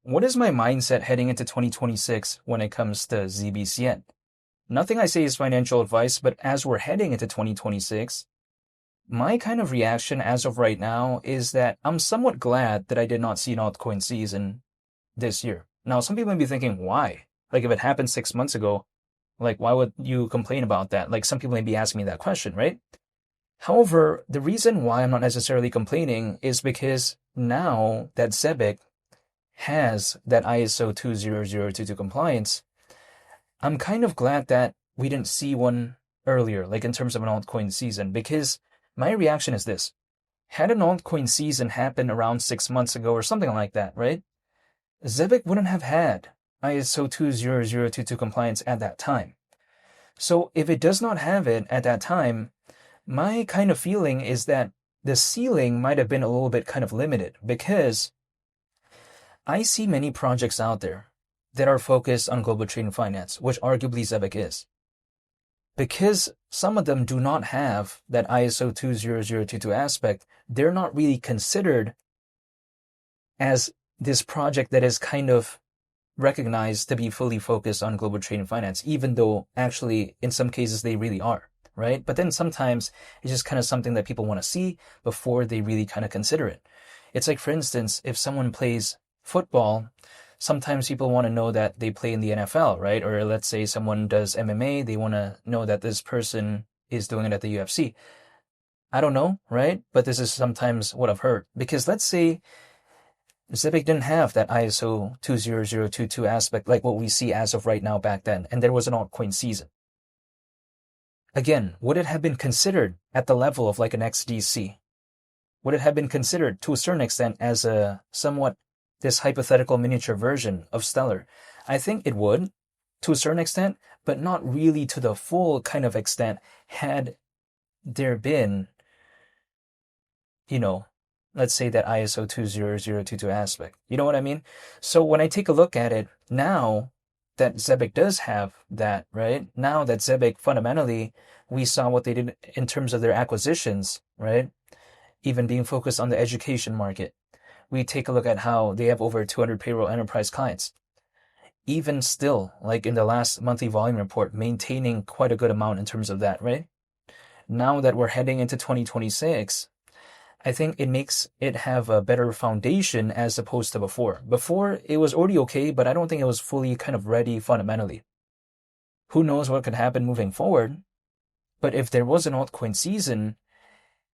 what is my mindset heading into 2026 when it comes to ZBCN? Nothing I say is financial advice, but as we're heading into 2026, my kind of reaction as of right now is that I'm somewhat glad that I did not see an altcoin season this year. Now, some people may be thinking, why? Like, if it happened 6 months ago, like, why would you complain about that? Like, some people may be asking me that question, right? However, the reason why I'm not necessarily complaining is because now that Zebec has that ISO 20022 compliance, I'm kind of glad that we didn't see one earlier, like in terms of an altcoin season, because my reaction is this. Had an altcoin season happened around 6 months ago or something like that, right? Zebec wouldn't have had ISO 20022 compliance at that time. So if it does not have it at that time, my kind of feeling is that the ceiling might have been a little bit kind of limited because I see many projects out there that are focused on global trade and finance, which arguably Zebec is. Because some of them do not have that ISO 20022 aspect, they're not really considered as this project that is kind of recognized to be fully focused on global trade and finance, even though actually in some cases they really are, right? But then sometimes it's just kind of something that people want to see before they really kind of consider it. It's like, for instance, if someone plays football, sometimes people want to know that they play in the NFL, right? Or let's say someone does MMA, they want to know that this person is doing it at the UFC. I don't know, right? But this is sometimes what I've heard. Because let's say Zebec didn't have that ISO 20022 aspect like what we see as of right now back then, and there was an altcoin season. Again, would it have been considered at the level of like an XDC? Would it have been considered to a certain extent as a somewhat this hypothetical miniature version of Stellar? I think it would, to a certain extent, but not really to the full kind of extent had there been, let's say that ISO 20022 aspect. You know what I mean? So when I take a look at it now that Zebec does have that, right? Now that Zebec fundamentally, we saw what they did in terms of their acquisitions, right? Even being focused on the education market. We take a look at how they have over 200 payroll enterprise clients. Even still, like in the last monthly volume report, maintaining quite a good amount in terms of that, right? Now that we're heading into 2026, I think it makes it have a better foundation as opposed to before. Before, it was already okay, but I don't think it was fully kind of ready fundamentally. Who knows what could happen moving forward? But if there was an altcoin season,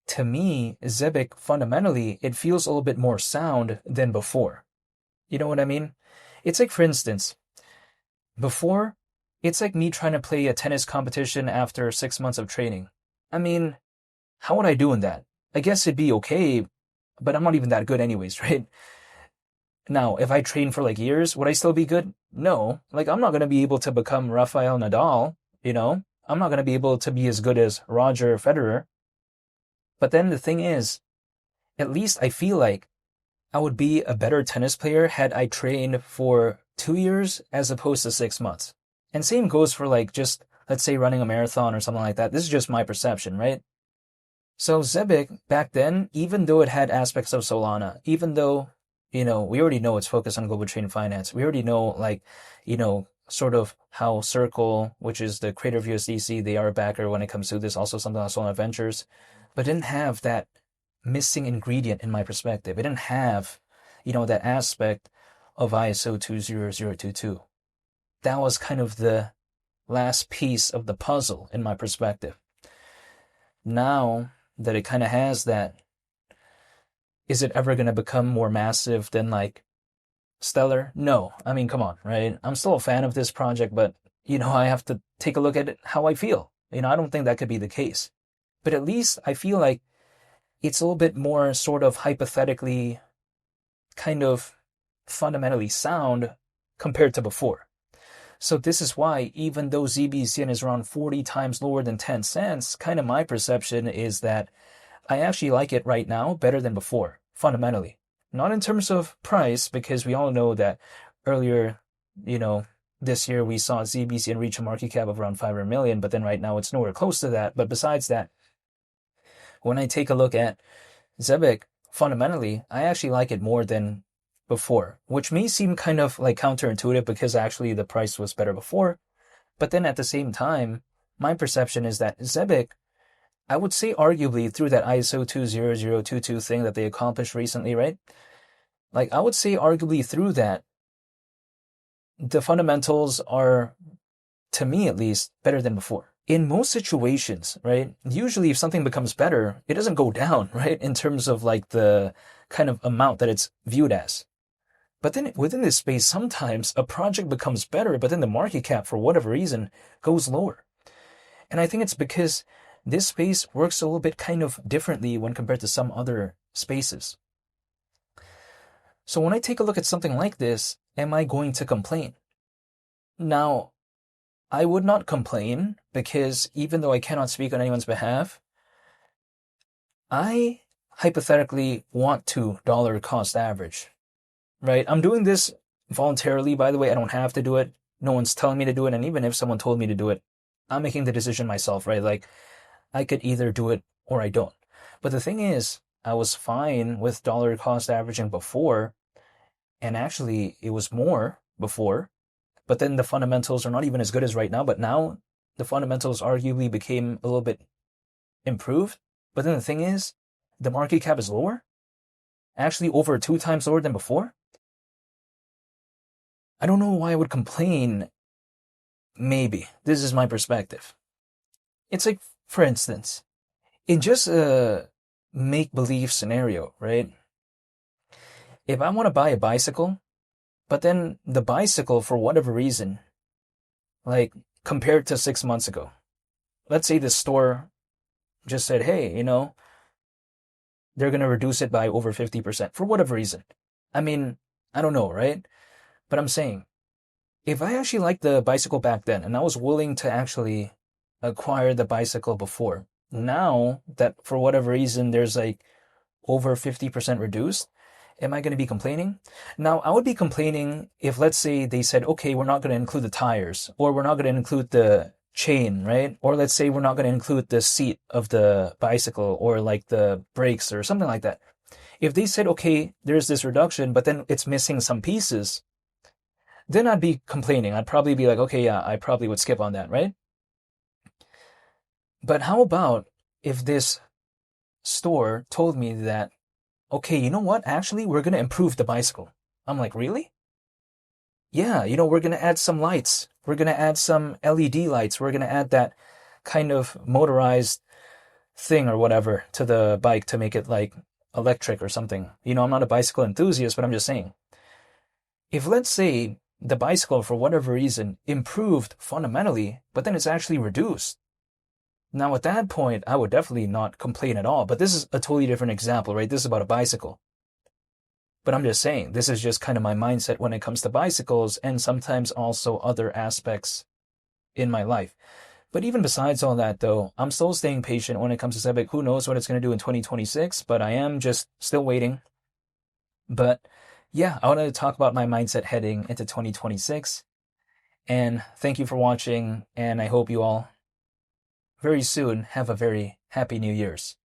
to me, Zebec fundamentally, it feels a little bit more sound than before. You know what I mean? It's like, for instance, before, it's like me trying to play a tennis competition after 6 months of training. I mean, how would I do in that? I guess it'd be okay, but I'm not even that good anyways, right? Now, if I train for like years, would I still be good? No. Like, I'm not going to be able to become Rafael Nadal, I'm not going to be able to be as good as Roger Federer. But then the thing is, at least I feel like I would be a better tennis player had I trained for 2 years as opposed to 6 months. And same goes for like just, let's say, running a marathon or something like that. This is just my perception, right? So Zebec back then, even though it had aspects of Solana, even though, we already know it's focused on global trade and finance. We already know sort of how Circle, which is the creator of USDC, they are a backer when it comes to this, also something like Solana Ventures, but it didn't have that missing ingredient in my perspective. It didn't have, that aspect of ISO 20022. That was kind of the last piece of the puzzle in my perspective. Now that it kind of has that, is it ever going to become more massive than like Stellar? No. I mean, come on, right? I'm still a fan of this project, but, I have to take a look at it how I feel. I don't think that could be the case. But at least I feel like it's a little bit more sort of hypothetically kind of fundamentally sound compared to before. So this is why, even though ZBCN is around 40 times lower than 10 cents, kind of my perception is that I actually like it right now better than before, fundamentally. Not in terms of price, because we all know that earlier, this year we saw ZBCN reach a market cap of around 500 million, but then right now it's nowhere close to that. But besides that, when I take a look at Zebec, fundamentally, I actually like it more than before, which may seem kind of like counterintuitive because actually the price was better before. But then at the same time, my perception is that Zebec, I would say arguably through that ISO 20022 thing that they accomplished recently, right? Like I would say arguably through that, the fundamentals are, to me at least, better than before. In most situations, right? Usually if something becomes better, it doesn't go down, right? In terms of like the kind of amount that it's viewed as. But then within this space, sometimes a project becomes better, but then the market cap, for whatever reason, goes lower. And I think it's because this space works a little bit kind of differently when compared to some other spaces. So when I take a look at something like this, am I going to complain? Now, I would not complain because even though I cannot speak on anyone's behalf, I hypothetically want to dollar cost average, right? I'm doing this voluntarily, by the way. I don't have to do it. No one's telling me to do it. And even if someone told me to do it, I'm making the decision myself, right? Like I could either do it or I don't. But the thing is, I was fine with dollar cost averaging before, and actually it was more before, but then the fundamentals are not even as good as right now. But now the fundamentals arguably became a little bit improved. But then the thing is, the market cap is lower, actually over 2 times lower than before. I don't know why I would complain. Maybe. This is my perspective. It's like, for instance, in just a make-believe scenario, right? If I want to buy a bicycle, but then the bicycle, for whatever reason, like compared to 6 months ago, let's say the store just said, hey, they're going to reduce it by over 50% for whatever reason. I mean, I don't know, right? But I'm saying, if I actually liked the bicycle back then and I was willing to actually acquire the bicycle before, now that for whatever reason there's like over 50% reduced, am I going to be complaining? Now, I would be complaining if, let's say, they said, okay, we're not going to include the tires, or we're not going to include the chain, right? Or let's say we're not going to include the seat of the bicycle, or like the brakes or something like that. If they said, okay, there's this reduction, but then it's missing some pieces, then I'd be complaining. I'd probably be like, okay, yeah, I probably would skip on that, right? But how about if this store told me that, okay, you know what? Actually, we're going to improve the bicycle. I'm like, really? Yeah, we're going to add some lights. We're going to add some LED lights. We're going to add that kind of motorized thing or whatever to the bike to make it like electric or something. I'm not a bicycle enthusiast, but I'm just saying. If, let's say, the bicycle, for whatever reason, improved fundamentally, but then it's actually reduced. Now, at that point, I would definitely not complain at all. But this is a totally different example, right? This is about a bicycle. But I'm just saying, this is just kind of my mindset when it comes to bicycles and sometimes also other aspects in my life. But even besides all that, though, I'm still staying patient when it comes to Zebec. Who knows what it's going to do in 2026, but I am just still waiting. But yeah, I wanted to talk about my mindset heading into 2026. And thank you for watching, and I hope you all very soon have a very happy New Year's.